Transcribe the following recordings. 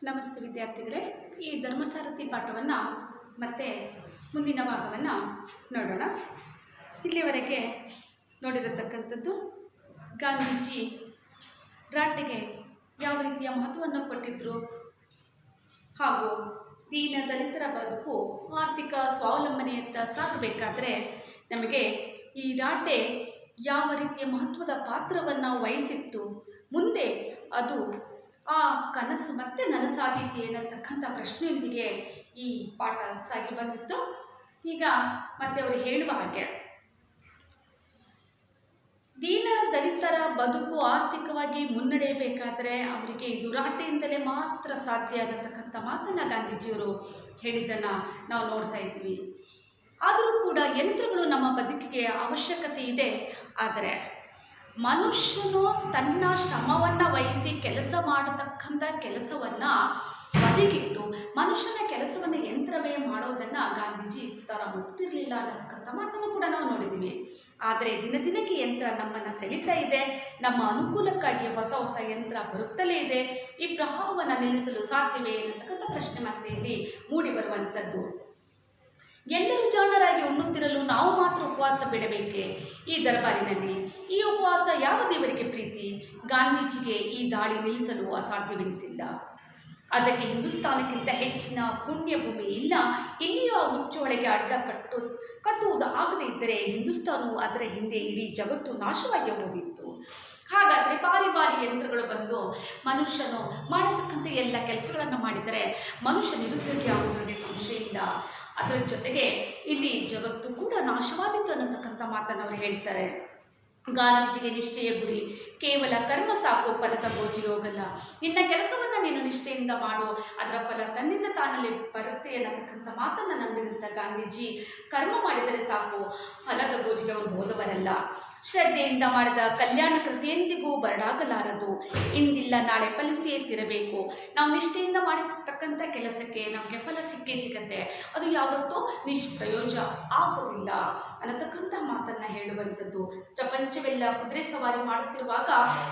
ನಮಸ್ತೆ ವಿದ್ಯಾರ್ಥಿಗಳೇ, ಈ ಧರ್ಮಸಾರಥಿ ಪಾಠವನ್ನು ಮತ್ತೆ ಮುಂದಿನ ಭಾಗವನ್ನು ನೋಡೋಣ. ಇಲ್ಲಿವರೆಗೆ ನೋಡಿರತಕ್ಕಂಥದ್ದು ಗಾಂಧೀಜಿ ರಾಟೆಗೆ ಯಾವ ರೀತಿಯ ಮಹತ್ವವನ್ನು ಕೊಟ್ಟಿದ್ದರು ಹಾಗೂ ದೀನ ದಲಿತರ ಬದುಕು ಆರ್ಥಿಕ ಸ್ವಾವಲಂಬನೆಯತ್ತ ಸಾಗಬೇಕಾದರೆ ನಮಗೆ ಈ ರಾಟೆ ಯಾವ ರೀತಿಯ ಮಹತ್ವದ ಪಾತ್ರವನ್ನು ವಹಿಸಿತ್ತು, ಮುಂದೆ ಅದು ಆ ಕನಸು ಮತ್ತೆ ನನಸಾದೀತೆ ಅನ್ನತಕ್ಕಂಥ ಪ್ರಶ್ನೆಯೊಂದಿಗೆ ಈ ಪಾಠ ಸಾಗಿ ಬಂದಿತ್ತು. ಈಗ ಮತ್ತೆ ಅವರು ಹೇಳುವ ಹಾಗೆ ದೀನ ದಲಿತರ ಬದುಕು ಆರ್ಥಿಕವಾಗಿ ಮುನ್ನಡೆಯಬೇಕಾದರೆ ಅವರಿಗೆ ಇದು ರಾಟೆಯಿಂದಲೇ ಮಾತ್ರ ಸಾಧ್ಯ ಅನ್ನತಕ್ಕಂಥ ಮಾತನ್ನು ಗಾಂಧೀಜಿಯವರು ಹೇಳಿದ್ದನ್ನು ನಾವು ನೋಡ್ತಾ ಇದ್ವಿ. ಆದರೂ ಕೂಡ ಯಂತ್ರಗಳು ನಮ್ಮ ಬದುಕಿಗೆ ಅವಶ್ಯಕತೆ ಇದೆ. ಆದರೆ ಮನುಷ್ಯನು ತನ್ನ ಶ್ರಮವನ್ನು ವಹಿಸಿ ಕೆಲಸ ಮಾಡತಕ್ಕಂಥ ಕೆಲಸವನ್ನು ಬದಿಗಿಟ್ಟು ಮನುಷ್ಯನ ಕೆಲಸವನ್ನು ಯಂತ್ರವೇ ಮಾಡೋದನ್ನು ಗಾಂಧೀಜಿ ಸುತ್ತಾರ ಒಪ್ತಿರಲಿಲ್ಲ ಅನ್ನತಕ್ಕಂಥ ಮಾತನ್ನು ಕೂಡ ನಾವು ನೋಡಿದ್ದೀವಿ. ಆದರೆ ದಿನ ದಿನಕ್ಕೆ ಯಂತ್ರ ನಮ್ಮನ್ನು ಸೆಳೀತಾ ಇದೆ. ನಮ್ಮ ಅನುಕೂಲಕ್ಕಾಗಿ ಹೊಸ ಹೊಸ ಯಂತ್ರ ಬರುತ್ತಲೇ ಇದೆ. ಈ ಪ್ರಭಾವವನ್ನು ನಿಲ್ಲಿಸಲು ಸಾಧ್ಯವೇ ಅನ್ನತಕ್ಕಂಥ ಪ್ರಶ್ನೆ ಮತ್ತೆ ಇಲ್ಲಿ ಮೂಡಿ ಬರುವಂಥದ್ದು. ಎಲ್ಲರೂ ಜಾಣರಾಗಿ ಉಣ್ಣುತ್ತಿರಲು ನಾವು ಮಾತ್ರ ಉಪವಾಸ ಬಿಡಬೇಕೆ ಈ ದರ್ಬಾರಿನಲ್ಲಿ? ಈ ಉಪವಾಸ ಯಾವ ದೇವರಿಗೆ ಪ್ರೀತಿ? ಗಾಂಧೀಜಿಗೆ ಈ ದಾಳಿ ನಿಲ್ಲಿಸಲು ಅಸಾಧ್ಯವೆನಿಸಿಲ್ಲ. ಅದಕ್ಕೆ ಹಿಂದೂಸ್ತಾನಕ್ಕಿಂತ ಹೆಚ್ಚಿನ ಪುಣ್ಯಭೂಮಿ ಇಲ್ಲ. ಇಲ್ಲಿಯೂ ಆ ಹುಚ್ಚೊಳಗೆ ಅಡ್ಡ ಕಟ್ಟುವುದು ಆಗದೇ ಇದ್ದರೆ ಹಿಂದೂಸ್ತಾನವು ಅದರ ಹಿಂದೆ ಇಡೀ ಜಗತ್ತು ನಾಶವಾಗಿ ಹೋದಿತ್ತು. ಹಾಗಾದರೆ ಬಾರಿ ಬಾರಿ ಯಂತ್ರಗಳು ಬಂದು ಮನುಷ್ಯನು ಮಾಡತಕ್ಕಂಥ ಎಲ್ಲ ಕೆಲಸಗಳನ್ನು ಮಾಡಿದರೆ ಮನುಷ್ಯ ನಿರುದ್ಯೋಗಿ ಆಗುವುದರಲ್ಲಿ ಸಂಶಯ ಇಲ್ಲ. ಅದರ ಜೊತೆಗೆ ಇಲ್ಲಿ ಜಗತ್ತು ಕೂಡ ನಾಶವಾದಿತ್ತು ಅನ್ನತಕ್ಕಂಥ ಮಾತನ್ನು ಅವರು ಹೇಳ್ತಾರೆ. ಗಾಂಧೀಜಿಗೆ ನಿಷ್ಠೆಯ ಗುರಿ ಕೇವಲ ಕರ್ಮ ಸಾಕು, ಫಲದ ಗೋಜಿಗೆ ಹೋಗಲ್ಲ. ನಿನ್ನ ಕೆಲಸವನ್ನು ನೀನು ನಿಷ್ಠೆಯಿಂದ ಮಾಡು, ಅದರ ಫಲ ತನ್ನಿಂದ ತಾನಲ್ಲಿ ಬರುತ್ತೆ ಅನ್ನತಕ್ಕಂಥ ಮಾತನ್ನು ನಂಬಿದಂಥ ಗಾಂಧೀಜಿ ಕರ್ಮ ಮಾಡಿದರೆ ಸಾಕು, ಫಲದ ಗೋಜಿಗೆ ಅವರು ಹೋದವರಲ್ಲ. ಶ್ರದ್ಧೆಯಿಂದ ಮಾಡಿದ ಕಲ್ಯಾಣ ಕೃತಿ ಎಂದಿಗೂ ಬರಡಾಗಲಾರದು. ಇಂದಿಲ್ಲ ನಾಳೆ ಫಲಿಸಿಯೇ ತಿರಬೇಕು. ನಾವು ನಿಷ್ಠೆಯಿಂದ ಮಾಡಿರ್ತಕ್ಕಂಥ ಕೆಲಸಕ್ಕೆ ನಮಗೆ ಫಲ ಸಿಕ್ಕೇ ಸಿಗತ್ತೆ. ಅದು ಯಾವತ್ತೂ ನಿಷ್ಪ್ರಯೋಜನ ಆಗೋದಿಲ್ಲ ಅನ್ನತಕ್ಕಂಥ ಮಾತನ್ನು ಹೇಳುವಂಥದ್ದು. ಪ್ರಪಂಚವೆಲ್ಲ ಕುದುರೆ ಸವಾರಿ ಮಾಡುತ್ತಿರುವಾಗ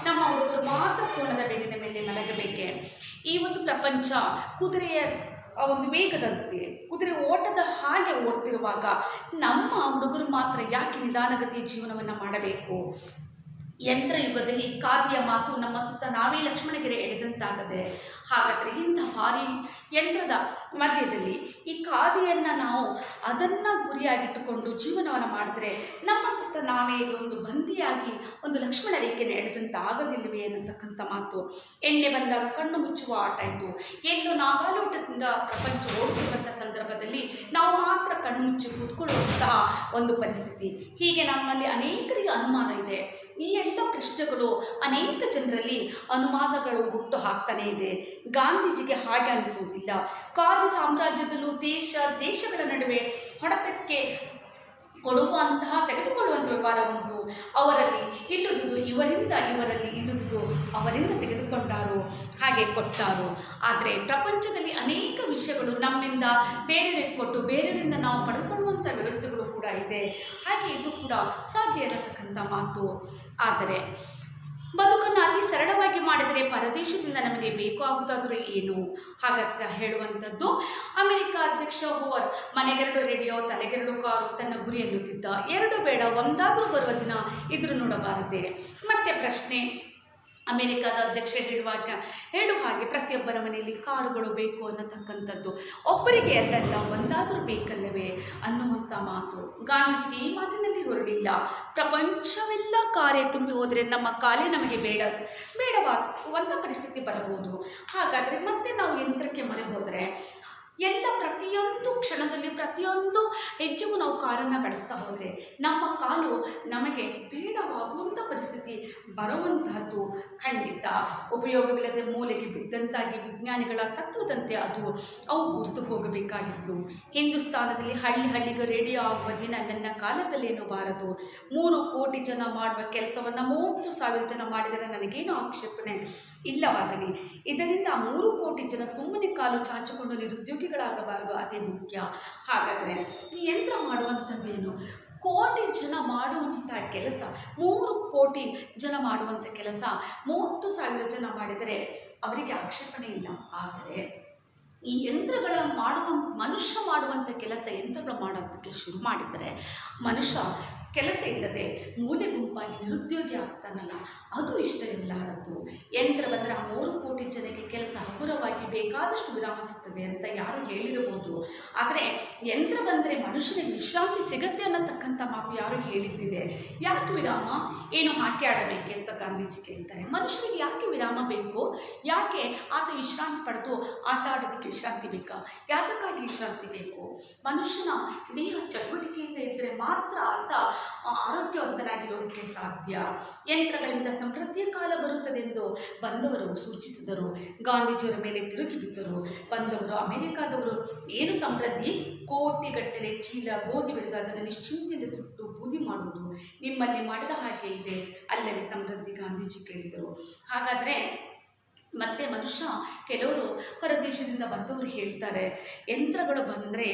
ನಮ್ಮ ಹುಡುಗರು ಮಾತ್ರ ಕೋಣದ ಬೆನ್ನಿನ ಮೇಲೆ ಮಲಗಬೇಕೆ? ಈ ಒಂದು ಪ್ರಪಂಚ ಕುದುರೆಯ ಒಂದು ವೇಗದಂತೆ ಕುದುರೆ ಓಟದ ಹಾಗೆ ಓಡ್ತಿರುವಾಗ ನಮ್ಮ ಹುಡುಗರು ಮಾತ್ರ ಯಾಕೆ ನಿಧಾನಗತಿಯ ಜೀವನವನ್ನು ಮಾಡಬೇಕು? ಯಂತ್ರ ಯುಗದಲ್ಲಿ ಕಾದಿಯ ಮಾತು ನಮ್ಮ ಸುತ್ತ ನಾವೇ ಲಕ್ಷ್ಮಣಗೆರೆ ಎಳೆದಂತಾಗದೆ. ಹಾಗಾದರೆ ಇಂಥ ಭಾರಿ ಯಂತ್ರದ ಮಧ್ಯದಲ್ಲಿ ಈ ಕಾದಿಯನ್ನು ನಾವು ಅದನ್ನು ಗುರಿಯಾಗಿಟ್ಟುಕೊಂಡು ಜೀವನವನ್ನು ಮಾಡಿದ್ರೆ ನಮ್ಮ ಸುತ್ತ ನಾವೇ ಒಂದು ಬಂದಿಯಾಗಿ ಒಂದು ಲಕ್ಷ್ಮಣ ರೇಖೆಯನ್ನು ಎಳೆದಂತ ಆಗದಿಲ್ಲವೇ ಅನ್ನತಕ್ಕಂಥ ಮಾತು. ಎಣ್ಣೆ ಬಂದಾಗ ಕಣ್ಣು ಮುಚ್ಚುವ ಆಟ ಇದು. ಎಲ್ಲೋ ನಾಗಾಲೋಟದಿಂದ ಪ್ರಪಂಚ ಓಡುತ್ತಿರುವಂಥ ಸಂದರ್ಭದಲ್ಲಿ ನಾವು ಮಾತ್ರ ಕಣ್ಣು ಮುಚ್ಚಿ ಕೂತ್ಕೊಳ್ಳುವಂತಹ ಒಂದು ಪರಿಸ್ಥಿತಿ. ಹೀಗೆ ನಮ್ಮಲ್ಲಿ ಅನೇಕರಿಗೆ ಅನುಮಾನ ಇದೆ. ಈ ಎಲ್ಲ ಪ್ರಶ್ನೆಗಳು ಅನೇಕ ಜನರಲ್ಲಿ ಅನುಮಾನಗಳು ಹುಟ್ಟು ಹಾಕ್ತಾನೇ ಇದೆ. ಗಾಂಧೀಜಿಗೆ ಹಾಗೆ ಅನಿಸುವುದಿಲ್ಲ. ಖಾದಿ ಸಾಮ್ರಾಜ್ಯದಲ್ಲೂ ದೇಶಗಳ ನಡುವೆ ಹೊಡೆತಕ್ಕೆ ಕೊಡುವಂತಹ ತೆಗೆದುಕೊಳ್ಳುವಂಥ ವ್ಯವಹಾರ ಉಂಟು. ಅವರಲ್ಲಿ ಇಲ್ಲುದುದು ಇವರಿಂದ, ಇವರಲ್ಲಿ ಇಲ್ಲುದುದು ಅವರಿಂದ ತೆಗೆದುಕೊಂಡಾರು, ಹಾಗೆ ಕೊಟ್ಟಾರು. ಆದರೆ ಪ್ರಪಂಚದಲ್ಲಿ ಅನೇಕ ವಿಷಯಗಳು ನಮ್ಮಿಂದ ಬೇರೆಯವರಿಗೆ ಕೊಟ್ಟು ಬೇರೆಯವರಿಂದ ನಾವು ಪಡೆದುಕೊಳ್ಳುವಂಥ ವ್ಯವಸ್ಥೆಗಳು ಕೂಡ ಇದೆ. ಹಾಗೆ ಇದು ಕೂಡ ಸಾಧ್ಯ ಇರತಕ್ಕಂಥ ಮಾತು. ಆದರೆ ಬದುಕನ್ನು ಅತಿ ಸರಳವಾಗಿ ಮಾಡಿದರೆ ಪರದೇಶದಿಂದ ನಮಗೆ ಬೇಕು ಆಗುವುದಾದರೂ ಏನು? ಹಾಗಾದ್ರೆ ಹೇಳುವಂಥದ್ದು ಅಮೆರಿಕ ಅಧ್ಯಕ್ಷ ಹೂವರ್ ಮನೆಗೆರಡು ರೇಡಿಯೋ ತಲೆಗೆರಡು ಕಾರು ತನ್ನ ಗುರಿ ಎನ್ನುತ್ತಿದ್ದ. ಎರಡು ಬೇಡ ಒಂದಾದರೂ ಬರುವ ದಿನ ಇದ್ರು ನೋಡಬಾರದೆ. ಮತ್ತೆ ಪ್ರಶ್ನೆ, ಅಮೆರಿಕದ ಅಧ್ಯಕ್ಷ ಹೇಳುವ ಹಾಗೆ ಪ್ರತಿಯೊಬ್ಬರ ಮನೆಯಲ್ಲಿ ಕಾರುಗಳು ಬೇಕು ಅನ್ನತಕ್ಕಂಥದ್ದು. ಒಬ್ಬರಿಗೆ ಅಲ್ಲಲ್ಲ ಒಂದಾದರೂ ಬೇಕಲ್ಲವೇ ಅನ್ನುವಂಥ ಮಾತು. ಗಾಂಧೀಜಿ ಈ ಮಾತಿನಲ್ಲಿ ಹೊರಡಿಲ್ಲ. ಪ್ರಪಂಚವೆಲ್ಲ ಕಾರೇ ತುಂಬಿ ಹೋದರೆ ನಮ್ಮ ಕಾಲೇ ನಮಗೆ ಬೇಡವಾಗುವಂಥ ಪರಿಸ್ಥಿತಿ ಬರಬಹುದು. ಹಾಗಾದರೆ ಮತ್ತೆ ನಾವು ಯಂತ್ರಕ್ಕೆ ಮೊರೆ ಹೋದರೆ ಎಲ್ಲ ಪ್ರತಿಯೊಂದು ಕ್ಷಣದಲ್ಲಿ ಪ್ರತಿಯೊಂದು ಹೆಜ್ಜೆಗೂ ನಾವು ಕಾರನ್ನು ಬಳಸ್ತಾ ಹೋದರೆ ನಮ್ಮ ಕಾಲು ನಮಗೆ ಬೇಡವಾಗುವಂಥ ಪರಿಸ್ಥಿತಿ ಬರುವಂತಹದ್ದು ಖಂಡಿತ. ಉಪಯೋಗವಿಲ್ಲದ ಮೂಲೆಗೆ ಬಿದ್ದಂತಾಗಿ ವಿಜ್ಞಾನಿಗಳ ತತ್ವದಂತೆ ಅವು ಗುರುತು ಹೋಗಬೇಕಾಗಿತ್ತು. ಹಿಂದೂಸ್ತಾನದಲ್ಲಿ ಹಳ್ಳಿಗೂ ರೇಡಿಯೋ ಆಗುವ ದಿನ ನನ್ನ ಕಾಲದಲ್ಲೇನೂ ಬಾರದು. 3 ಕೋಟಿ ಜನ ಮಾಡುವ ಕೆಲಸವನ್ನು 30,000 ಜನ ಮಾಡಿದರೆ ನನಗೇನು ಆಕ್ಷೇಪಣೆ ಇಲ್ಲವಾಗಲಿ. ಇದರಿಂದ 3 ಕೋಟಿ ಜನ ಸುಮ್ಮನೆ ಕಾಲು ಚಾಚಿಕೊಂಡು ನಿರುದ್ಯೋಗಿಗಳಾಗಬಾರದು, ಅದೇ ಮುಖ್ಯ. ಹಾಗಾದರೆ ಈ ಯಂತ್ರ ಮಾಡುವಂಥದ್ದೇನು? ಕೋಟಿ ಜನ ಮಾಡುವಂಥ ಕೆಲಸ, 3 ಕೋಟಿ ಜನ ಮಾಡುವಂಥ ಕೆಲಸ 30,000 ಜನ ಮಾಡಿದರೆ ಅವರಿಗೆ ಆಕ್ಷೇಪಣೆ ಇಲ್ಲ. ಆದರೆ ಈ ಯಂತ್ರಗಳ ಮನುಷ್ಯ ಮಾಡುವಂಥ ಕೆಲಸ ಯಂತ್ರಗಳು ಮಾಡೋದಕ್ಕೆ ಶುರು ಮಾಡಿದರೆ ಮನುಷ್ಯ ಕೆಲಸ ಇಲ್ಲದೆ ಮೂಲೆ ಗುಂಪಾಗಿ ನಿರುದ್ಯೋಗಿ ಆಗ್ತಾನಲ್ಲ, ಅದು ಇಷ್ಟ ಇರಲಾರದು. ಯಂತ್ರ ಬಂದರೆ ಆ 3 ಕೋಟಿ ಜನಕ್ಕೆ ಕೆಲಸ ಹಗುರವಾಗಿ ಬೇಕಾದಷ್ಟು ವಿರಾಮ ಸಿಗ್ತದೆ ಅಂತ ಯಾರು ಹೇಳಿರಬಹುದು. ಆದರೆ ಯಂತ್ರ ಬಂದರೆ ಮನುಷ್ಯನಿಗೆ ವಿಶ್ರಾಂತಿ ಸಿಗತ್ತೆ ಅನ್ನತಕ್ಕಂಥ ಮಾತು ಯಾರು ಹೇಳಿದ್ದಿದೆ? ಯಾಕೆ ವಿರಾಮ? ಏನು ಹಾಕಿ ಆಡಬೇಕೆ ಅಂತ ಗಾಂಧೀಜಿ ಕೇಳ್ತಾರೆ. ಮನುಷ್ಯನಿಗೆ ಯಾಕೆ ವಿರಾಮ ಬೇಕು? ಯಾಕೆ ಆತ ವಿಶ್ರಾಂತಿ ಪಡೆದು ಆಟ ಆಡೋದಕ್ಕೆ ವಿಶ್ರಾಂತಿ ಬೇಕಾ? ಯಾತಕ್ಕಾಗಿ ವಿಶ್ರಾಂತಿ ಬೇಕು? ಮನುಷ್ಯನ ದೇಹ ಚಟುವಟಿಕೆಯಿಂದ ಇದ್ದರೆ ಮಾತ್ರ ಆತ ಆರೋಗ್ಯವಂತನಾಗಿರೋದಕ್ಕೆ ಸಾಧ್ಯ. ಯಂತ್ರಗಳಿಂದ ಸಮೃದ್ಧಿಯ ಕಾಲ ಬರುತ್ತದೆ ಎಂದು ಬಂದವರು ಸೂಚಿಸಿದರು. ಗಾಂಧೀಜಿಯವರ ಮೇಲೆ ತಿರುಗಿ ಬಿದ್ದರು. ಬಂದವರು ಅಮೆರಿಕಾದವರು ಏನು ಸಮೃದ್ಧಿ? ಕೋಟಿಗಟ್ಟಲೆ ಚೀಲ ಗೋಧಿ ಬೆಳೆದು ಅದನ್ನು ನಿಶ್ಚಿಂತೆಯಿಂದ ಸುಟ್ಟು ಬೂದಿ ಮಾಡುವುದು ನಿಮ್ಮಲ್ಲಿ ಮಾಡಿದ ಹಾಗೆ ಇದೆ ಅಲ್ಲವೇ ಸಮೃದ್ಧಿ? ಗಾಂಧೀಜಿ ಕೇಳಿದರು. ಹಾಗಾದರೆ ಮತ್ತು ಮನುಷ್ಯ ಕೆಲವರು ಹೊರದೇಶದಿಂದ ಬಂದವರು ಹೇಳ್ತಾರೆ ಯಂತ್ರಗಳು ಬಂದರೆ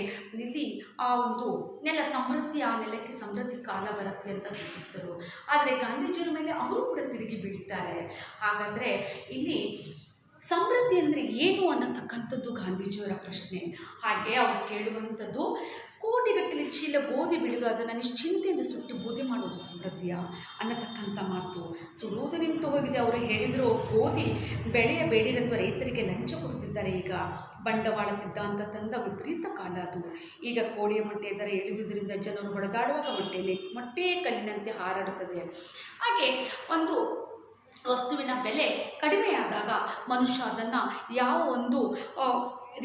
ಇಲ್ಲಿ ಆ ಒಂದು ನೆಲ ಸಮೃದ್ಧಿ, ಆ ನೆಲಕ್ಕೆ ಸಮೃದ್ಧಿ ಕಾಲ ಬರುತ್ತೆ ಅಂತ ಸೂಚಿಸಿದರು. ಆದರೆ ಗಾಂಧೀಜಿಯವರ ಮೇಲೆ ಅವರು ಕೂಡ ತಿರುಗಿ ಬೀಳ್ತಾರೆ. ಹಾಗಾದರೆ ಇಲ್ಲಿ ಸಮೃದ್ಧಿ ಅಂದರೆ ಏನು ಅನ್ನತಕ್ಕಂಥದ್ದು ಗಾಂಧೀಜಿಯವರ ಪ್ರಶ್ನೆ. ಹಾಗೆ ಅವ್ರು ಕೇಳುವಂಥದ್ದು ಕೋಟಿಗಟ್ಟಲೆ ಚೀಲ ಗೋಧಿ ಬೆಳೆದು ಅದನ್ನು ನಿಶ್ಚಿಂತೆಯಿಂದ ಸುಟ್ಟು ಬೂದಿ ಮಾಡೋದು ಸಮೃದ್ಧಿಯ ಅನ್ನತಕ್ಕಂಥ ಮಾತು. ಸುಡುವುದು ನಿಂತು ಹೋಗಿದೆ. ಅವರು ಹೇಳಿದರು ಗೋಧಿ ಬೆಳೆಯಬೇಡಿರೆಂದು ರೈತರಿಗೆ ಲಂಚ ಕೊಡ್ತಿದ್ದಾರೆ. ಈಗ ಬಂಡವಾಳ ಸಿದ್ಧಾಂತ ತಂದ ವಿಪರೀತ ಕಾಲ ಅದು. ಈಗ ಕೋಳಿಯ ಮೊಟ್ಟೆ ದರ ಇಳಿದುದರಿಂದ ಜನರು ಹೊಡೆದಾಡುವಾಗ ಮೊಟ್ಟೆ ಕಲ್ಲಿನಂತೆ ಹಾರಾಡುತ್ತದೆ. ಹಾಗೆ ಒಂದು ವಸ್ತುವಿನ ಬೆಲೆ ಕಡಿಮೆಯಾದಾಗ ಮನುಷ್ಯ ಅದನ್ನು ಯಾವ ಒಂದು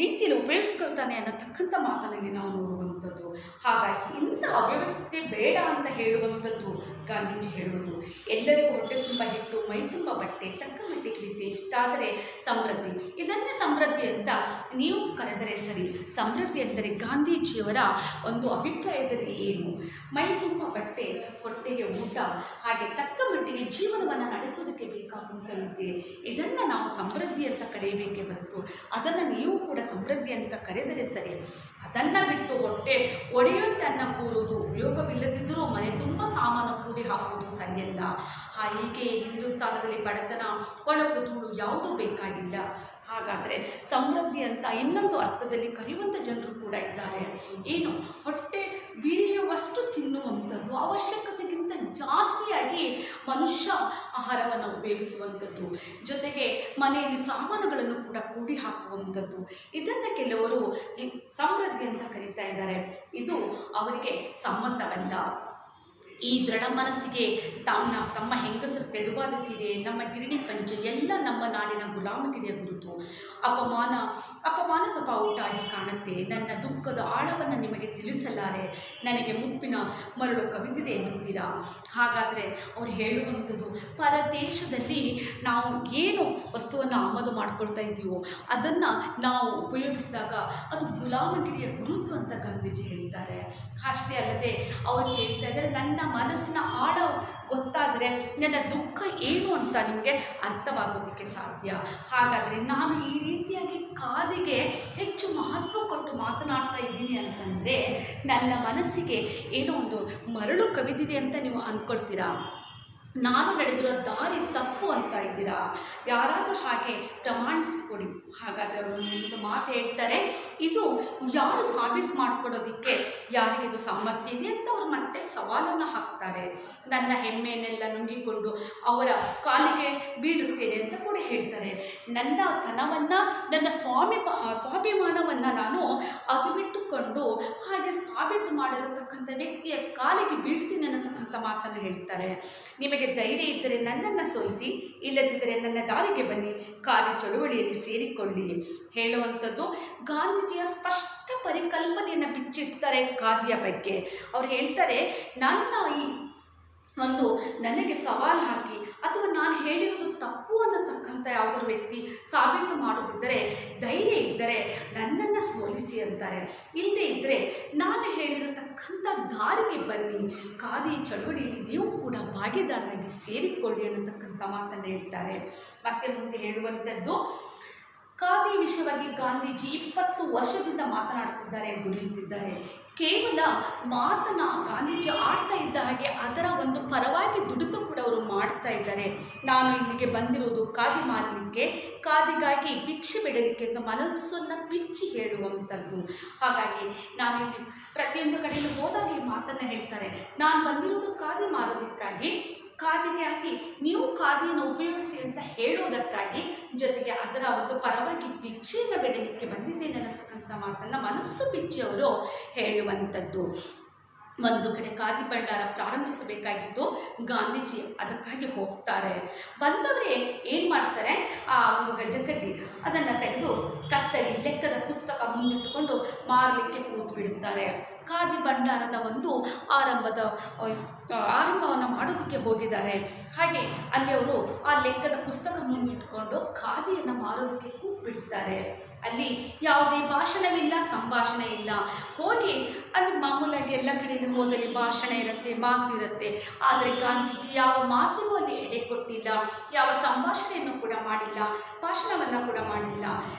ರೀತಿಯಲ್ಲಿ ಉಪಯೋಗಿಸ್ಕೊಳ್ತಾನೆ ಅನ್ನತಕ್ಕಂಥ ಮಾತನಲ್ಲಿ ನಾವು ನೋಡುವಂಥದ್ದು. ಹಾಗಾಗಿ ಇಂಥ ಅವ್ಯವಸ್ಥೆ ಬೇಡ ಅಂತ ಹೇಳುವಂಥದ್ದು ಗಾಂಧೀಜಿ ಹೇಳುವುದು. ಎಲ್ಲರಿಗೂ ಹೊಟ್ಟೆ ತುಂಬ ಹಿಟ್ಟು, ಮೈ ತುಂಬ ಬಟ್ಟೆ, ತಕ್ಕ ಮಟ್ಟಿಗೆ ವಿದ್ಯೆ, ಇಷ್ಟಾದರೆ ಸಮೃದ್ಧಿ. ಇದನ್ನೇ ಸಮೃದ್ಧಿ ಅಂತ ನೀವು ಕರೆದರೆ ಸರಿ. ಸಮೃದ್ಧಿ ಎಂದರೆ ಗಾಂಧೀಜಿಯವರ ಒಂದು ಅಭಿಪ್ರಾಯದಲ್ಲಿ ಏನು? ಮೈ ತುಂಬ ಬಟ್ಟೆ, ಹೊಟ್ಟೆಗೆ ಊಟ, ಹಾಗೆ ತಕ್ಕ ಮಟ್ಟಿಗೆ ಜೀವನವನ್ನು ನಡೆಸೋದಕ್ಕೆ ಬೇಕಾಗುವಂಥ ವಿದ್ಯೆ, ಇದನ್ನು ನಾವು ಸಮೃದ್ಧಿ ಅಂತ ಕರೆಯಬೇಕೇ ಹೊರತು ಅದನ್ನು ನೀವು ಕೂಡ ಸಮೃದ್ಧಿ ಅಂತ ಕರೆದರೆ ಸರಿ. ಅದನ್ನು ಬಿಟ್ಟು ಹೊಟ್ಟೆ ಒಡೆಯುವಂತೆ ಅನ್ನ ಕೂರುವುದು, ಉಪಯೋಗವಿಲ್ಲದಿದ್ದರೂ ಮನೆ ತುಂಬ ಸಾಮಾನು ಕೂಡಿ ಹಾಕುವುದು ಸರಿಯಲ್ಲ. ಹೀಗೆ ಹಿಂದೂಸ್ತಾನದಲ್ಲಿ ಬಡತನ, ಕೊಳಕು, ಧೂಳು ಯಾವುದೂ ಬೇಕಾಗಿಲ್ಲ. ಹಾಗಾದರೆ ಸಮೃದ್ಧಿ ಅಂತ ಇನ್ನೊಂದು ಅರ್ಥದಲ್ಲಿ ಕರೆಯುವಂಥ ಜನರು ಕೂಡ ಇದ್ದಾರೆ. ಏನು? ಹೊಟ್ಟೆ ಬಿರಿಯುವಷ್ಟು ತಿನ್ನುವಂಥದ್ದು, ಅವಶ್ಯಕತೆಗಿಂತ ಜಾಸ್ತಿಯಾಗಿ ಮನುಷ್ಯ ಆಹಾರವನ್ನು ಉಪಯೋಗಿಸುವಂಥದ್ದು, ಜೊತೆಗೆ ಮನೆಯಲ್ಲಿ ಸಾಮಾನುಗಳನ್ನು ಕೂಡ ಕೂಡಿ ಹಾಕುವಂಥದ್ದು, ಇದನ್ನು ಕೆಲವರು ಸಮೃದ್ಧಿ ಅಂತ ಕರೀತಾ ಇದ್ದಾರೆ. ಇದು ಅವರಿಗೆ ಸಮ್ಮತವಲ್ಲ. ಈ ದೃಢ ಮನಸ್ಸಿಗೆ ತಮ್ಮ ಹೆಂಗಸರು ತೆಳುವಾದ ಸೀರೆ, ನಮ್ಮ ಗಿರಣಿ ಪಂಚೆ ಎಲ್ಲ ನಮ್ಮ ನಾಡಿನ ಗುಲಾಮಗಿರಿಯ ಗುರುತು. ಅಪಮಾನದ ಬಾವುಟಾಗಿ ಕಾಣುತ್ತೆ. ನನ್ನ ದುಃಖದ ಆಳವನ್ನು ನಿಮಗೆ ತಿಳಿಸಲಾರೆ, ನನಗೆ ಮುಪ್ಪಿನ ಮರಳು ಕವಿದಿದೆ ಎನ್ನುತ್ತೀರಾ? ಹಾಗಾದರೆ ಅವ್ರು ಹೇಳುವಂಥದ್ದು ಪರದೇಶದಲ್ಲಿ ನಾವು ಏನು ವಸ್ತುವನ್ನು ಆಮದು ಮಾಡ್ಕೊಳ್ತಾ ಇದ್ದೀವೋ ಅದನ್ನು ನಾವು ಉಪಯೋಗಿಸಿದಾಗ ಅದು ಗುಲಾಮಗಿರಿಯ ಗುರುತು ಅಂತ ಗಾಂಧೀಜಿ ಹೇಳಿದ್ದಾರೆ. ಅಷ್ಟೇ ಅಲ್ಲದೆ ಅವರು ಹೇಳ್ತಾ ಇದ್ದಾರೆ, ನನ್ನ ಮನಸ್ಸಿನ ಆಳ ಗೊತ್ತಾದರೆ ನನ್ನ ದುಃಖ ಏನು ಅಂತ ನಿಮಗೆ ಅರ್ಥವಾಗೋದಕ್ಕೆ ಸಾಧ್ಯ. ಹಾಗಾದರೆ ನಾನು ಈ ರೀತಿಯಾಗಿ ಕಾದಿಗೆ ಹೆಚ್ಚು ಮಹತ್ವ ಕೊಟ್ಟು ಮಾತನಾಡ್ತಾ ಇದ್ದೀನಿ ಅಂತಂದರೆ ನನ್ನ ಮನಸ್ಸಿಗೆ ಏನೋ ಒಂದು ಮರಳು ಕವಿದಿದೆ ಅಂತ ನೀವು ಅಂದ್ಕೊಳ್ತೀರಾ? ನಾನು ನಡೆದಿರೋ ದಾರಿ ತಪ್ಪು ಅಂತ ಇದ್ದೀರಾ? ಯಾರಾದರೂ ಹಾಗೆ ಪ್ರಮಾಣಿಸಿಕೊಡಿ. ಹಾಗಾದರೆ ಅವರು ಒಂದು ಮಾತು ಹೇಳ್ತಾರೆ, ಇದು ಯಾರು ಸಾಬೀತು ಮಾಡಿಕೊಡೋದಕ್ಕೆ ಯಾರಿಗಿದು ಸಾಮರ್ಥ್ಯ ಇದೆ ಅಂತ ಅವರು ಮತ್ತೆ ಸವಾಲನ್ನು ಹಾಕ್ತಾರೆ. ನನ್ನ ಹೆಮ್ಮೆಯನ್ನೆಲ್ಲ ನುಂಗಿಕೊಂಡು ಅವರ ಕಾಲಿಗೆ ಬೀಳುತ್ತೇನೆ ಅಂತ ಕೂಡ ಹೇಳ್ತಾರೆ. ನನ್ನ ತನವನ್ನು, ನನ್ನ ಸ್ವಾಭಿಮಾನವನ್ನು ನಾನು ಅದು ಬಿಟ್ಟುಕೊಂಡು ಹಾಗೆ ಸಾಬೀತು ಮಾಡಿರತಕ್ಕಂಥ ವ್ಯಕ್ತಿಯ ಕಾಲಿಗೆ ಬೀಳ್ತೀನಿ ಅನ್ನತಕ್ಕಂಥ ಮಾತನ್ನು ಹೇಳ್ತಾರೆ. ನಿಮಗೆ ಧೈರ್ಯ ಇದ್ದರೆ ನನ್ನನ್ನು ಸೋಲಿಸಿ, ಇಲ್ಲದಿದ್ದರೆ ನನ್ನ ದಾರಿಗೆ ಬನ್ನಿ, ಕಾರ್ಯ ಚಳುವಳಿಯಲ್ಲಿ ಸೇರಿಕೊಳ್ಳಿ ಹೇಳುವಂಥದ್ದು ಗಾಂಧೀಜಿಯ ಸ್ಪಷ್ಟ ಪರಿಕಲ್ಪನೆಯನ್ನು ಬಿಚ್ಚಿಡ್ತಾರೆ ಖಾದಿಯ ಬಗ್ಗೆ. ಅವ್ರು ಹೇಳ್ತಾರೆ, ನನ್ನ ಈ ಒಂದು ನನಗೆ ಸವಾಲು ಹಾಕಿ ಅಥವಾ ನಾನು ಹೇಳಿರೋದು ತಪ್ಪು ಅನ್ನತಕ್ಕಂಥ ಯಾವುದಾದ್ರು ವ್ಯಕ್ತಿ ಸಾಬೀತು ಮಾಡೋದಿದ್ದರೆ, ಧೈರ್ಯ ಇದ್ದರೆ ನನ್ನನ್ನು ಸೋಲಿಸಿ ಅಂತಾರೆ. ಇಲ್ಲದೇ ಇದ್ದರೆ ನಾನು ಹೇಳಿರತಕ್ಕಂಥ ದಾರಿಗೆ ಬನ್ನಿ, ಖಾದಿ ಚಳುವಳಿಯಲ್ಲಿ ನೀವು ಕೂಡ ಭಾಗಿದಾರರಾಗಿ ಸೇರಿಕೊಳ್ಳಿ ಅನ್ನತಕ್ಕಂಥ ಮಾತನ್ನು ಹೇಳ್ತಾರೆ. ಮತ್ತೆ ಮುಂದೆ ಹೇಳುವಂಥದ್ದು, ಖಾದಿ ವಿಷಯವಾಗಿ ಗಾಂಧೀಜಿ 20 ವರ್ಷದಿಂದ ಮಾತನಾಡುತ್ತಿದ್ದಾರೆ, ದುಡಿಯುತ್ತಿದ್ದಾರೆ. ಕೇವಲ ಗಾಂಧೀಜಿ ಆಡ್ತಾ ಇದ್ದ ಹಾಗೆ ಅದರ ಒಂದು ಪರವಾಗಿ ದುಡಿದು ಕೂಡ ಅವರು ಮಾಡ್ತಾ ಇದ್ದಾರೆ. ನಾನು ಇಲ್ಲಿಗೆ ಬಂದಿರುವುದು ಖಾದಿ ಮಾರಲಿಕ್ಕೆ, ಖಾದಿಗಾಗಿ ಭಿಕ್ಷೆ ಬಿಡಲಿಕ್ಕೆ ಅಂತ ಮನಸ್ಸನ್ನು ಬಿಚ್ಚಿ ಹೇಳುವಂಥದ್ದು. ಹಾಗಾಗಿ ನಾನು ಇಲ್ಲಿ ಪ್ರತಿಯೊಂದು ಕಡೆಯಲ್ಲೂ ಹೋದಾಗ ಈ ಮಾತನ್ನು ಹೇಳ್ತಾರೆ, ನಾನು ಬಂದಿರೋದು ಖಾದಿ ಮಾರೋದಕ್ಕಾಗಿ, ಖಾದಿಗಾಗಿ ನೀವು ಖಾದಿಯನ್ನು ಉಪಯೋಗಿಸಿ ಅಂತ ಹೇಳುವುದಕ್ಕಾಗಿ, ಜೊತೆಗೆ ಅದರ ಒಂದು ಪರವಾಗಿ ಭಿಕ್ಷೆಯನ್ನು ಬಿಡಲಿಕ್ಕೆ ಬಂದಿದ್ದೇನೆ ಅನ್ನತಕ್ಕಂಥ ಮಾತನ್ನು ಮನಸ್ಸು ಬಿಚ್ಚಿ ಅವರು ಹೇಳುವಂಥದ್ದು. ಒಂದು ಕಡೆ ಖಾದಿ ಭಂಡಾರ ಪ್ರಾರಂಭಿಸಬೇಕಾಗಿತ್ತು, ಗಾಂಧೀಜಿ ಅದಕ್ಕಾಗಿ ಹೋಗ್ತಾರೆ. ಬಂದವರೇ ಏನು ಮಾಡ್ತಾರೆ, ಆ ಒಂದು ಗಜಕಡ್ಡಿ ಅದನ್ನು ತೆಗೆದು ಕತ್ತರಿ ಲೆಕ್ಕದ ಪುಸ್ತಕ ಮುಂದಿಟ್ಟುಕೊಂಡು ಮಾರಲಿಕ್ಕೆ ಕೂತು ಬಿಡುತ್ತಾರೆ. ಖಾದಿ ಭಂಡಾರದ ಒಂದು ಆರಂಭವನ್ನು ಮಾಡೋದಕ್ಕೆ ಹೋಗಿದ್ದಾರೆ. ಹಾಗೆ ಅಲ್ಲಿ ಅವರು ಆ ಲೆಕ್ಕದ ಪುಸ್ತಕ ಮುಂದಿಟ್ಟುಕೊಂಡು ಖಾದಿಯನ್ನು ಮಾರೋದಕ್ಕೆ ಕೂತು ಬಿಡ್ತಾರೆ. ಅಲ್ಲಿ ಯಾವುದೇ ಭಾಷಣವಿಲ್ಲ, ಸಂಭಾಷಣೆ ಇಲ್ಲ. ಹೋಗಿ ಅಲ್ಲಿ ಮಾಮೂಲಾಗಿ ಎಲ್ಲ ಕಡೆಯಲ್ಲಿ ಹೋದಲ್ಲಿ ಭಾಷಣ ಇರುತ್ತೆ, ಮಾತು ಇರುತ್ತೆ. ಆದರೆ ಗಾಂಧೀಜಿ ಯಾವ ಮಾತಿಗೂ ಅಲ್ಲಿ ಎಡೆ ಕೊಟ್ಟಿಲ್ಲ, ಯಾವ ಸಂಭಾಷಣೆಯನ್ನು ಕೂಡ ಮಾಡಿಲ್ಲ, ಭಾಷಣವನ್ನು ಕೂಡ ಮಾಡಿಲ್ಲ.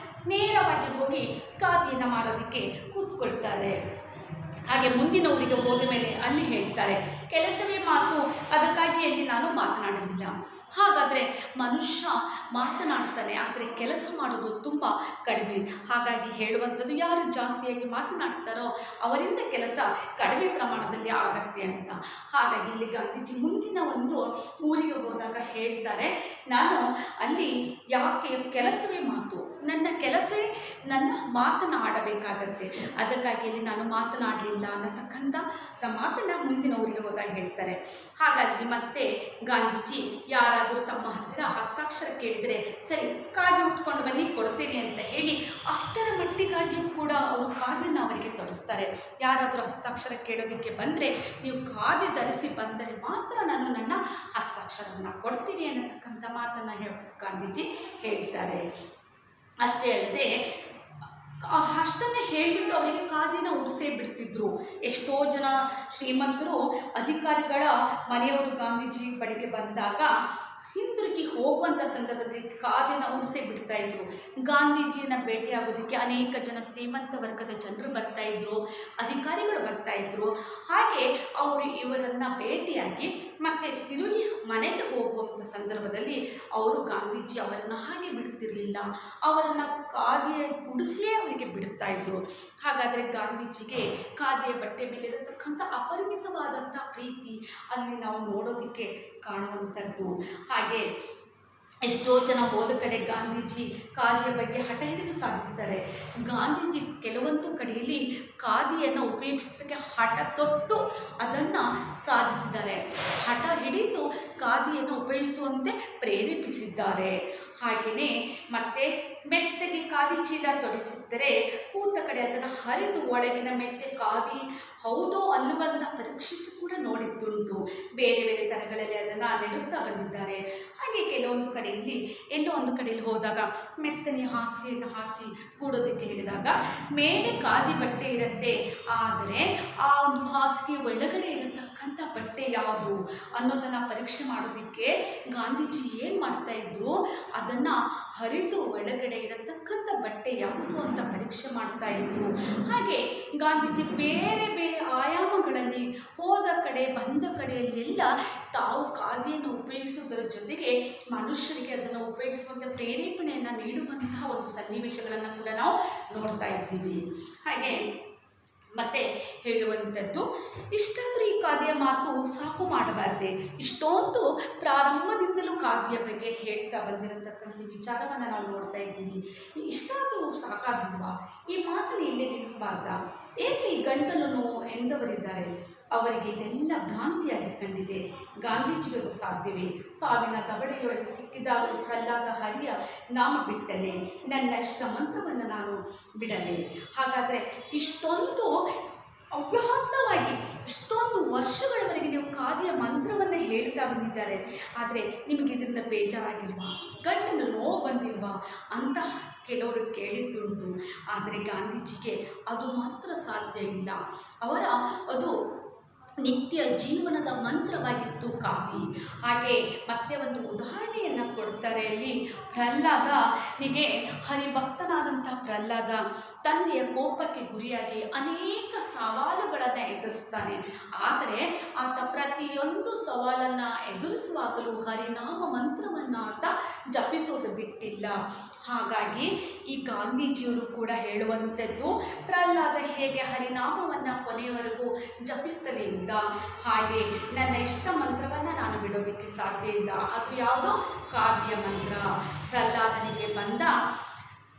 ನೇರವಾಗಿ ಹೋಗಿ ಖಾದಿಯನ್ನು ಮಾರೋದಕ್ಕೆ ಕೂತ್ಕೊಳ್ತಾರೆ. ಹಾಗೆ ಮುಂದಿನ ಊರಿಗೆ ಹೋದ ಮೇಲೆ ಅಲ್ಲಿ ಹೇಳ್ತಾರೆ, ಕೆಲಸವೇ ಮಾತು, ಅದಕ್ಕಾಗಿ ಅಲ್ಲಿ ನಾನು ಮಾತನಾಡಲಿಲ್ಲ. ಹಾಗಾದರೆ ಮನುಷ್ಯ ಮಾತನಾಡ್ತಾನೆ, ಆದರೆ ಕೆಲಸ ಮಾಡೋದು ತುಂಬ ಕಡಿಮೆ. ಹಾಗಾಗಿ ಹೇಳುವಂಥದ್ದು, ಯಾರು ಜಾಸ್ತಿಯಾಗಿ ಮಾತನಾಡ್ತಾರೋ ಅವರಿಂದ ಕೆಲಸ ಕಡಿಮೆ ಪ್ರಮಾಣದಲ್ಲಿ ಆಗತ್ತೆ ಅಂತ. ಹಾಗಾಗಿ ಇಲ್ಲಿ ಗಾಂಧೀಜಿ ಮುಂದಿನ ಒಂದು ಊರಿಗೆ ಹೋದಾಗ ಹೇಳ್ತಾರೆ, ನಾನು ಅಲ್ಲಿ ಯಾಕೆ ಕೆಲಸವೇ ಮಾತು, ನನ್ನ ಕೆಲಸವೇ ನನ್ನ ಮಾತನಾಡಬೇಕಾಗತ್ತೆ, ಅದಕ್ಕಾಗಿ ಇಲ್ಲಿ ನಾನು ಮಾತನಾಡಲಿಲ್ಲ ಅನ್ನತಕ್ಕಂಥ ಮಾತನ್ನು ಮುಂದಿನ ಊರಿಗೆ ಹೋದಾಗ ಹೇಳ್ತಾರೆ. ಹಾಗಾಗಿ ಮತ್ತೆ ಗಾಂಧೀಜಿ ಯಾರಾದರೂ ತಮ್ಮ ಹತ್ತಿರ ಹಸ್ತಾಕ್ಷರ ಕೇಳಿದರೆ, ಸರಿ ಖಾದಿ ಉಟ್ಕೊಂಡು ಬನ್ನಿ ಕೊಡ್ತೇನೆ ಅಂತ ಹೇಳಿ ಅಷ್ಟರ ಮಟ್ಟಿಗಾಗಿಯೂ ಕೂಡ ಅವರು ಖಾದಿಯನ್ನು ಅವರಿಗೆ ತೊಡಿಸ್ತಾರೆ. ಯಾರಾದರೂ ಹಸ್ತಾಕ್ಷರ ಕೇಳೋದಕ್ಕೆ ಬಂದರೆ, ನೀವು ಖಾದಿ ಧರಿಸಿ ಬಂದರೆ ಮಾತ್ರ ನಾನು ನನ್ನ ಹಸ್ತಾಕ್ಷರವನ್ನು ಕೊಡ್ತೀನಿ ಅನ್ನತಕ್ಕಂಥ ಮಾತನ್ನು ಗಾಂಧೀಜಿ ಹೇಳ್ತಾರೆ. ಅಷ್ಟೇ ಅಲ್ಲದೆ ಅಷ್ಟನ್ನೇ ಹೇಳಿಬಿಟ್ಟು ಅವರಿಗೆ ಖಾದಿನ ಉಡಿಸೇ ಬಿಡ್ತಿದ್ರು. ಎಷ್ಟೋ ಜನ ಶ್ರೀಮಂತರು ಅಧಿಕಾರಿಗಳ ಮನೆಯವರು ಗಾಂಧೀಜಿ ಬಳಿಗೆ ಬಂದಾಗ ಹಿಂದಿರುಗಿ ಹೋಗುವಂಥ ಸಂದರ್ಭದಲ್ಲಿ ಖಾದಿನ ಉಡಿಸೇ ಬಿಡ್ತಾ ಇದ್ರು. ಗಾಂಧೀಜಿಯನ್ನು ಭೇಟಿಯಾಗೋದಕ್ಕೆ ಅನೇಕ ಜನ ಶ್ರೀಮಂತ ವರ್ಗದ ಜನರು ಬರ್ತಾಯಿದ್ರು, ಅಧಿಕಾರಿಗಳು ಬರ್ತಾಯಿದ್ರು. ಹಾಗೆ ಅವರು ಇವರನ್ನು ಭೇಟಿಯಾಗಿ ಮತ್ತೆ ತಿರುಗಿ ಮನೆಗೆ ಹೋಗುವಂಥ ಸಂದರ್ಭದಲ್ಲಿ ಅವರು ಗಾಂಧೀಜಿ ಅವರನ್ನು ಹಾಗೆ ಬಿಡ್ತಿರಲಿಲ್ಲ, ಅವರನ್ನು ಖಾದಿಯ ಉಡಿಸಿಯೇ ಅವರಿಗೆ ಬಿಡ್ತಾ ಇದ್ರು. ಹಾಗಾದರೆ ಗಾಂಧೀಜಿಗೆ ಖಾದಿಯ ಬಟ್ಟೆ ಮೇಲಿರತಕ್ಕಂಥ ಅಪರಿಮಿತವಾದಂಥ ಪ್ರೀತಿ ಅಲ್ಲಿ ನಾವು ನೋಡೋದಕ್ಕೆ ಕಾಣುವಂಥದ್ದು. ಹಾಗೆ ಎಷ್ಟೋ ಜನ ಹೋದ ಕಡೆ ಗಾಂಧೀಜಿ ಖಾದಿಯ ಬಗ್ಗೆ ಹಠ ಹಿಡಿದು ಸಾಧಿಸ್ತಾರೆ. ಗಾಂಧೀಜಿ ಕೆಲವೊಂದು ಕಡೆಯಲ್ಲಿ ಖಾದಿಯನ್ನು ಉಪಯೋಗಿಸೋದಕ್ಕೆ ಹಠ ತೊಟ್ಟು ಅದನ್ನು ಸಾಧಿಸಿದ್ದಾರೆ. ಹಠ ಹಿಡಿದು ಖಾದಿಯನ್ನು ಉಪಯೋಗಿಸುವಂತೆ ಪ್ರೇರೇಪಿಸಿದ್ದಾರೆ. ಹಾಗೆಯೇ ಮತ್ತೆ ಮೆತ್ತಗೆ ಖಾದಿ ಚೀಲ ತೊಡಿಸಿದ್ದರೆ ಕೂತ ಕಡೆ ಅದನ್ನು ಹರಿದು ಒಳಗಿನ ಮೆತ್ತೆ ಖಾದಿ ಹೌದೋ ಅಲ್ಲವಂತ ಪರೀಕ್ಷಿಸಿ ಕೂಡ ನೋಡಿದ್ದುಂಟು. ಬೇರೆ ಬೇರೆ ಥರಗಳಲ್ಲಿ ಅದನ್ನು ನೆಡುತ್ತಾ ಬಂದಿದ್ದಾರೆ. ಹಾಗೆ ಕೆಲವೊಂದು ಕಡೆಯಲ್ಲಿ ಎಲ್ಲೋ ಒಂದು ಕಡೆಯಲ್ಲಿ ಹೋದಾಗ ಮೆತ್ತನೆ ಹಾಸಿಗೆಯನ್ನು ಹಾಸಿ ಕೂಡೋದಕ್ಕೆ ಹೇಳಿದಾಗ ಮೇಲೆ ಖಾದಿ ಬಟ್ಟೆ ಇರುತ್ತೆ, ಆದರೆ ಆ ಒಂದು ಹಾಸಿಗೆ ಒಳಗಡೆ ಇರತಕ್ಕಂಥ ಬಟ್ಟೆ ಯಾವುದು ಅನ್ನೋದನ್ನು ಪರೀಕ್ಷೆ ಮಾಡೋದಕ್ಕೆ ಗಾಂಧೀಜಿ ಏನು ಮಾಡ್ತಾಯಿದ್ರು, ಅದನ್ನು ಹರಿದು ಒಳಗಡೆ ಇರತಕ್ಕಂಥ ಬಟ್ಟೆ ಯಾವುದು ಅಂತ ಪರೀಕ್ಷೆ ಮಾಡ್ತಾಯಿದ್ರು. ಹಾಗೆ ಗಾಂಧೀಜಿ ಬೇರೆ ಬೇರೆ ಆಯಾಮಗಳಲ್ಲಿ ಹೋದ ಕಡೆ ಬಂದ ಕಡೆಯಲ್ಲೆಲ್ಲ ತಾವು ಖಾದಿಯನ್ನು ಉಪಯೋಗಿಸುವುದರ ಜೊತೆಗೆ ಮನುಷ್ಯರಿಗೆ ಅದನ್ನು ಉಪಯೋಗಿಸುವಂಥ ಪ್ರೇರೇಪಣೆಯನ್ನು ನೀಡುವಂತಹ ಒಂದು ಸನ್ನಿವೇಶಗಳನ್ನು ಕೂಡ ನಾವು ನೋಡ್ತಾ ಇದ್ದೀವಿ. ಹಾಗೆ ಮತ್ತೆ ಹೇಳುವಂಥದ್ದು, ಇಷ್ಟಾದರೂ ಈ ಖಾದಿಯ ಮಾತು ಸಾಕು ಮಾಡಬಾರ್ದೆ. ಇಷ್ಟೊಂದು ಪ್ರಾರಂಭದಿಂದಲೂ ಖಾದಿಯ ಬಗ್ಗೆ ಹೇಳ್ತಾ ಬಂದಿರತಕ್ಕಂಥ ವಿಚಾರವನ್ನು ನಾವು ನೋಡ್ತಾ ಇದ್ದೀವಿ. ಇಷ್ಟಾದರೂ ಸಾಕಾಗಿಲ್ವಾ? ಈ ಮಾತನ್ನು ಇಲ್ಲೇ ನಿಲ್ಲಿಸಬಾರ್ದಾ? ಏಕೆ ಈ ಗಂಟಲು ನೋವು ಎಂದವರಿದ್ದಾರೆ, ಅವರಿಗೆ ಇದೆಲ್ಲ ಭ್ರಾಂತಿಯಾಗಿ ಕಂಡಿದೆ. ಗಾಂಧೀಜಿಗೆ ಅದು ಸಾಧ್ಯವೇ? ಸಾವಿನ ದವಡೆಯೊಳಗೆ ಸಿಕ್ಕಿದಾಗಲೂ ಪ್ರಹ್ಲಾದ ಹರಿಯ ನಾಮ ಬಿಟ್ಟನೆ, ನನ್ನ ಇಷ್ಟ ಮಂತ್ರವನ್ನು ನಾನು ಬಿಡಲೆ. ಹಾಗಾದರೆ ಇಷ್ಟೊಂದು ಅವ್ಯಾಹತವಾಗಿ ಇಷ್ಟೊಂದು ವರ್ಷಗಳವರೆಗೆ ನೀವು ಖಾದಿಯ ಮಂತ್ರವನ್ನು ಹೇಳ್ತಾ ಬಂದಿದ್ದಾರೆ, ಆದರೆ ನಿಮಗೆ ಇದರಿಂದ ಬೇಜಾರಾಗಿಲ್ವಾ? ಗಂಟಲು ನೋವು ಬಂದಿಲ್ವಾ ಅಂತ ಕೆಲವರು ಕೇಳಿದ್ದುಂಟು. ಆದರೆ ಗಾಂಧೀಜಿಗೆ ಅದು ಮಾತ್ರ ಸಾಧ್ಯ ಇಲ್ಲ. ಅದು ನಿತ್ಯ ಜೀವನದ ಮಂತ್ರವಾಗಿತ್ತು ಖಾದಿ. ಹಾಗೆ ಮತ್ತೆ ಒಂದು ಉದಾಹರಣೆಯನ್ನು ಕೊಡ್ತಾರೆ ಅಲ್ಲಿ. ಪ್ರಹ್ಲಾದನಿಗೆ ಹರಿಭಕ್ತನಾದಂಥ ಪ್ರಹ್ಲಾದ ತಂದೆಯ ಕೋಪಕ್ಕೆ ಗುರಿಯಾಗಿ ಅನೇಕ ಸವಾಲುಗಳನ್ನು ಎದುರಿಸ್ತಾನೆ. ಆದರೆ ಆತ ಪ್ರತಿಯೊಂದು ಸವಾಲನ್ನು ಎದುರಿಸುವಾಗಲೂ ಹರಿನಾಮ ಮಂತ್ರವನ್ನು ಆತ ಜಪಿಸೋದು ಬಿಟ್ಟಿಲ್ಲ. ಹಾಗಾಗಿ ಈ ಗಾಂಧೀಜಿಯವರು ಕೂಡ ಹೇಳುವಂಥದ್ದು, ಪ್ರಹ್ಲಾದ ಹೇಗೆ ಹರಿನಾಮವನ್ನು ಕೊನೆಯವರೆಗೂ ಜಪಿಸ್ತಲೇ ಇದ್ದ, ಹಾಗೆ ನನ್ನ ಇಷ್ಟ ಮಂತ್ರವನ್ನು ನಾನು ಬಿಡೋದಕ್ಕೆ ಸಾಧ್ಯ ಇಲ್ಲ. ಅದು ಯಾವುದೋ ಕಾವ್ಯ ಮಂತ್ರ. ಪ್ರಹ್ಲಾದನಿಗೆ ಬಂದ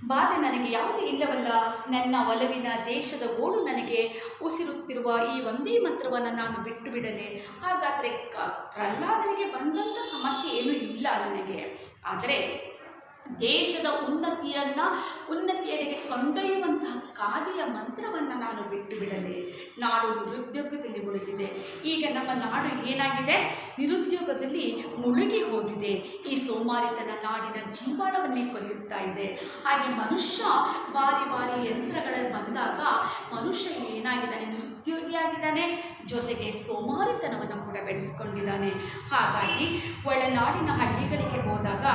ಬಾಧೆ ನನಗೆ ಯಾವುದು ಇಲ್ಲವಲ್ಲ, ನನ್ನ ಒಲವಿನ ದೇಶದ ಗೋಡು ನನಗೆ ಉಸಿರುತ್ತಿರುವ ಈ ಒಂದೇ ಮಂತ್ರವನ್ನು ನಾನು ಬಿಟ್ಟು ಬಿಡಲೆ. ಹಾಗಾದರೆ ಪ್ರಹ್ಲಾದನಿಗೆ ಬಂದಂಥ ಸಮಸ್ಯೆ ಏನೂ ಇಲ್ಲ ನನಗೆ. ಆದರೆ ದೇಶದ ಉನ್ನತಿಯೆಡೆಗೆ ಕೊಂಡೊಯ್ಯುವಂತಹ ಖಾದಿಯ ಮಂತ್ರವನ್ನು ನಾನು ಬಿಟ್ಟು ಬಿಡಲೆ. ನಾಡು ನಿರುದ್ಯೋಗದಲ್ಲಿ ಮುಳುಗಿದೆ. ಈಗ ನಮ್ಮ ನಾಡು ಏನಾಗಿದೆ? ನಿರುದ್ಯೋಗದಲ್ಲಿ ಮುಳುಗಿ ಹೋಗಿದೆ. ಈ ಸೋಮಾರಿತನ ನಾಡಿನ ಜೀವಾಳವನ್ನೇ ಕೊರೆಯುತ್ತಾ ಇದೆ. ಹಾಗೆ ಮನುಷ್ಯ ಬಾರಿ ಯಂತ್ರಗಳಲ್ಲಿ ಬಂದಾಗ ಮನುಷ್ಯ ಏನಾಗಿದ್ದಾನೆ? ನಿರುದ್ಯೋಗಿಯಾಗಿದ್ದಾನೆ, ಜೊತೆಗೆ ಸೋಮಾರಿತನವನ್ನು ಕೂಡ ಬೆಳೆಸ್ಕೊಂಡಿದ್ದಾನೆ. ಹಾಗಾಗಿ ಒಳನಾಡಿನ ಹಳ್ಳಿಗಳಿಗೆ ಹೋದಾಗ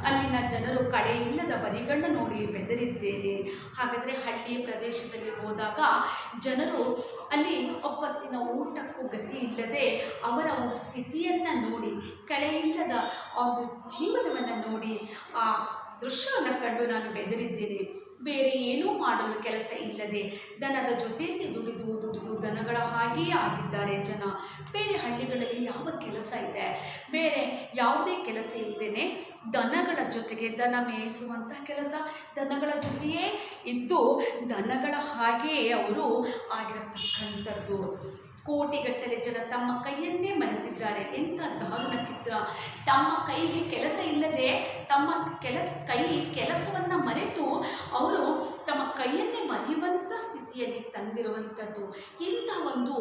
ಅಲ್ಲಿನ ಜನರು ಕಳೆ ಇಲ್ಲದ ಬರಿಗಣ್ಣು ನೋಡಿ ಬೆದರಿದ್ದೇನೆ. ಹಾಗಾದರೆ ಹಳ್ಳಿ ಪ್ರದೇಶದಲ್ಲಿ ಹೋದಾಗ ಜನರು ಅಲ್ಲಿ ಒಪ್ಪತ್ತಿನ ಊಟಕ್ಕೂ ಗತಿ ಇಲ್ಲದೆ ಅವರ ಒಂದು ಸ್ಥಿತಿಯನ್ನು ನೋಡಿ, ಕಳೆ ಇಲ್ಲದ ಒಂದು ಜೀವನವನ್ನು ನೋಡಿ ಆ ದೃಶ್ಯವನ್ನು ಕಂಡು ನಾನು ಬೆದರಿದ್ದೇನೆ. ಬೇರೆ ಏನೂ ಮಾಡಲು ಕೆಲಸ ಇಲ್ಲದೆ ದನದ ಜೊತೆಯಲ್ಲಿ ದುಡಿದು ದನಗಳ ಹಾಗೆಯೇ ಆಗಿದ್ದಾರೆ ಜನ. ಬೇರೆ ಹಳ್ಳಿಗಳಲ್ಲಿ ಯಾವ ಕೆಲಸ ಇದೆ? ಬೇರೆ ಯಾವುದೇ ಕೆಲಸ ಇಲ್ಲದೇ ದನಗಳ ಜೊತೆಗೆ ದನ ಮೇಯಿಸುವಂಥ ಕೆಲಸ, ದನಗಳ ಜೊತೆಯೇ ಇದ್ದು ದನಗಳ ಹಾಗೆಯೇ ಅವರು ಆಗಿರತಕ್ಕಂಥದ್ದು. ಕೋಟಿಗಟ್ಟಲೆ ಜನ ತಮ್ಮ ಕೈಯನ್ನೇ ಮರೆತಿದ್ದಾರೆ. ಎಂಥ ದಾರುಣ ಚಿತ್ರ! ತಮ್ಮ ಕೈಗೆ ಕೆಲಸ ಇಲ್ಲದೆ ತಮ್ಮ ಕೆಲಸವನ್ನು ಮರೆತು ಅವರು ತಮ್ಮ ಕೈಯನ್ನೇ ಮರೆಯುವಂಥ ಸ್ಥಿತಿಯಲ್ಲಿ ತಂದಿರುವಂಥದ್ದು. ಇಂಥ ಒಂದು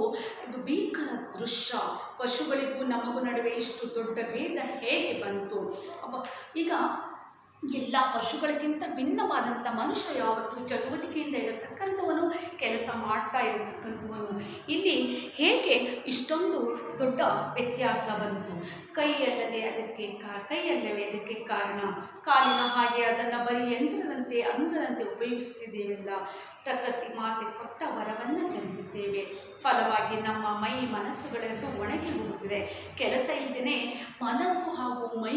ಇದು ಭೀಕರ ದೃಶ್ಯ. ಪಶುಗಳಿಗೂ ನಮಗೂ ನಡುವೆ ಇಷ್ಟು ದೊಡ್ಡ ಭೇದ ಹೇಗೆ ಬಂತು? ಈಗ ಎಲ್ಲ ಪಶುಗಳಿಗಿಂತ ಭಿನ್ನವಾದಂಥ ಮನುಷ್ಯ ಯಾವತ್ತೂ ಚಟುವಟಿಕೆಯಿಂದ ಇರತಕ್ಕಂಥವನು, ಕೆಲಸ ಮಾಡ್ತಾ ಇರತಕ್ಕಂಥವನು. ಇಲ್ಲಿ ಹೇಗೆ ಇಷ್ಟೊಂದು ದೊಡ್ಡ ವ್ಯತ್ಯಾಸ ಬಂತು? ಕೈಯಲ್ಲವೇ ಅದಕ್ಕೆ ಕಾರಣ. ಕಾಲಿನ ಹಾಗೆ ಅದನ್ನು ಬರೀ ಯಂತ್ರದಂತೆ ಅಂಗದಂತೆ ಉಪಯೋಗಿಸುತ್ತಿದ್ದೇವೆಲ್ಲ. ಪ್ರಕೃತಿ ಮಾತೆ ಕೊಟ್ಟ ವರವನ್ನು ಜರಿದಿದ್ದೇವೆ. ಫಲವಾಗಿ ನಮ್ಮ ಮೈ ಮನಸ್ಸುಗಳೆಲ್ಲೂ ಒಣಗಿ ಹೋಗುತ್ತಿದೆ. ಕೆಲಸ ಇಲ್ಲದೇ ಮನಸ್ಸು ಹಾಗೂ ಮೈ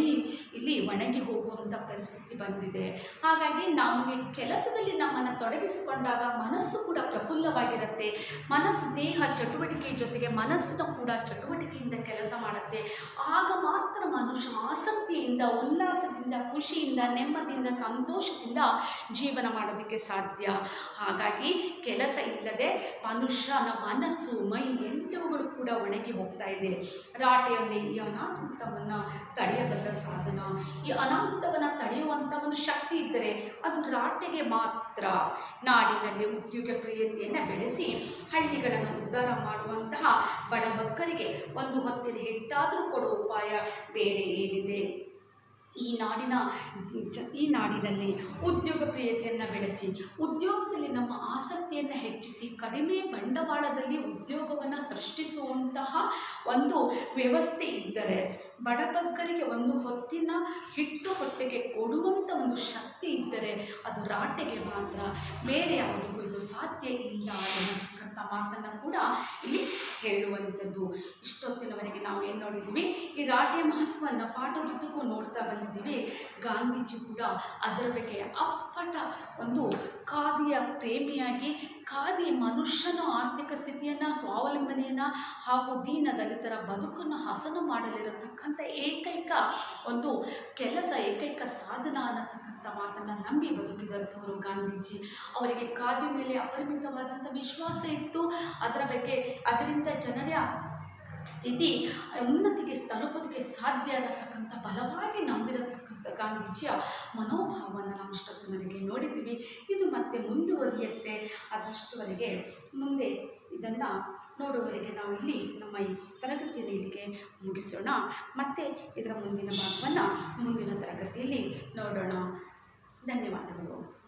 ಇಲ್ಲಿ ಒಣಗಿ ಹೋಗುವಂಥ ಪರಿಸ್ಥಿತಿ ಬಂದಿದೆ. ಹಾಗಾಗಿ ನಮಗೆ ಕೆಲಸದಲ್ಲಿ ನಮ್ಮನ್ನು ತೊಡಗಿಸಿಕೊಂಡಾಗ ಮನಸ್ಸು ಕೂಡ ಪ್ರಫುಲ್ಲವಾಗಿರುತ್ತೆ. ಮನಸ್ಸು ದೇಹ ಚಟುವಟಿಕೆ ಜೊತೆಗೆ ಮನಸ್ಸನ್ನು ಕೂಡ ಚಟುವಟಿಕೆಯಿಂದ ಕೆಲಸ ಮಾಡುತ್ತೆ. ಆಗ ಮಾತ್ರ ಮನುಷ್ಯ ಆಸಕ್ತಿಯಿಂದ, ಉಲ್ಲಾಸದಿಂದ, ಖುಷಿಯಿಂದ, ನೆಮ್ಮದಿಯಿಂದ, ಸಂತೋಷದಿಂದ ಜೀವನ ಮಾಡೋದಕ್ಕೆ ಸಾಧ್ಯ. ಹಾಗಾಗಿ ಕೆಲಸ ಇಲ್ಲದೆ ಮನುಷ್ಯನ ಮನಸ್ಸು, ಮೈ ಎಲ್ಲವುಗಳು ಕೂಡ ಒಣಗಿ ಹೋಗ್ತಾ ಇದೆ. ರಾಟೆಯೊಂದೇ ಈ ಅನಾಹುತವನ್ನು ತಡೆಯಬಲ್ಲ ಸಾಧನ. ಈ ಅನಾಹುತವನ್ನು ತಡೆಯುವಂಥ ಒಂದು ಶಕ್ತಿ ಇದ್ದರೆ ಅದು ರಾಟೆಗೆ ಮಾತ್ರ. ನಾಡಿನಲ್ಲಿ ಉದ್ಯೋಗ ಪ್ರಿಯತೆಯನ್ನು ಬೆಳೆಸಿ ಹಳ್ಳಿಗಳನ್ನು ಉದ್ಧಾರ ಮಾಡುವಂತಹ ಬಡಬಗ್ಗರಿಗೆ ಒಂದು ಹೊತ್ತಿನ ಹಿಟ್ಟಾದರೂ ಕೊಡುವ ಉಪಾಯ ಬೇರೆ ಏನಿದೆ? ಈ ನಾಡಿನಲ್ಲಿ ಉದ್ಯೋಗ ಪ್ರಿಯತೆಯನ್ನು ಬೆಳೆಸಿ, ಉದ್ಯೋಗದಲ್ಲಿ ನಮ್ಮ ಆಸಕ್ತಿಯನ್ನು ಹೆಚ್ಚಿಸಿ, ಕಡಿಮೆ ಬಂಡವಾಳದಲ್ಲಿ ಉದ್ಯೋಗವನ್ನು ಸೃಷ್ಟಿಸುವಂತಹ ಒಂದು ವ್ಯವಸ್ಥೆ ಇದ್ದರೆ, ಬಡಬಗ್ಗರಿಗೆ ಒಂದು ಹೊತ್ತಿನ ಹಿಟ್ಟು ಹೊಟ್ಟೆಗೆ ಕೊಡುವಂಥ ಒಂದು ಶಕ್ತಿ ಇದ್ದರೆ ಅದು ರಾಟೆಗೆ ಮಾತ್ರ, ಬೇರೆ ಯಾವುದಕ್ಕೂ ಇದು ಸಾಧ್ಯ ಇಲ್ಲ ಅನ್ನತಕ್ಕಂಥ ಮಾತನ್ನು ಕೂಡ ಇಲ್ಲಿ ಹೇಳುವಂಥದ್ದು. ಇಷ್ಟೊತ್ತಿನವರೆಗೆ ನಾವು ಏನು ನೋಡಿದ್ದೀವಿ? ಈ ರಾಟೆಯ ಮಹತ್ವವನ್ನು ಪಾಠದುದ್ದಕ್ಕೂ ನೋಡ್ತಾ ಬಂದಿದ್ದೀವಿ. ಗಾಂಧೀಜಿ ಕೂಡ ಅದರ ಬಗ್ಗೆ ಅಪ್ಪಟ ಒಂದು ಖಾದಿಯ ಪ್ರೇಮಿಯಾಗಿ, ಖಾದಿ ಮನುಷ್ಯನ ಆರ್ಥಿಕ ಸ್ಥಿತಿಯನ್ನು, ಸ್ವಾವಲಂಬನೆಯನ್ನು ಹಾಗೂ ದೀನ ದಲಿತರ ಬದುಕನ್ನು ಹಸನು ಮಾಡಲಿರತಕ್ಕಂಥ ಏಕೈಕ ಒಂದು ಕೆಲಸ, ಏಕೈಕ ಸಾಧನ ಅನ್ನತಕ್ಕಂಥ ಮಾತನ್ನು ನಂಬಿ ಬದುಕಿದಂಥವರು ಗಾಂಧೀಜಿ. ಅವರಿಗೆ ಖಾದಿ ಮೇಲೆ ಅಪರಿಮಿತವಾದಂಥ ವಿಶ್ವಾಸ ಇತ್ತು. ಅದರಿಂದ ಜನರ ಸ್ಥಿತಿ ಉನ್ನತಿಗೆ ತಲುಪೋದಕ್ಕೆ ಸಾಧ್ಯ ಅನ್ನತಕ್ಕಂಥ ಬಲವಾಗಿ ನಂಬಿರತಕ್ಕಂಥ ಗಾಂಧೀಜಿಯ ಮನೋಭಾವವನ್ನು ನಾವು ಇಷ್ಟೊತ್ತಿನವರೆಗೆ ನೋಡಿದ್ದೀವಿ. ಇದು ಮತ್ತೆ ಮುಂದುವರಿಯುತ್ತೆ. ಅದರಷ್ಟುವರೆಗೆ ಮುಂದೆ ಇದನ್ನು ನೋಡುವವರೆಗೆ ನಾವು ಇಲ್ಲಿ ನಮ್ಮ ಈ ತರಗತಿಯನ್ನು ಇಲ್ಲಿಗೆ ಮುಗಿಸೋಣ. ಮತ್ತೆ ಇದರ ಮುಂದಿನ ಭಾಗವನ್ನು ಮುಂದಿನ ತರಗತಿಯಲ್ಲಿ ನೋಡೋಣ. ಧನ್ಯವಾದಗಳು.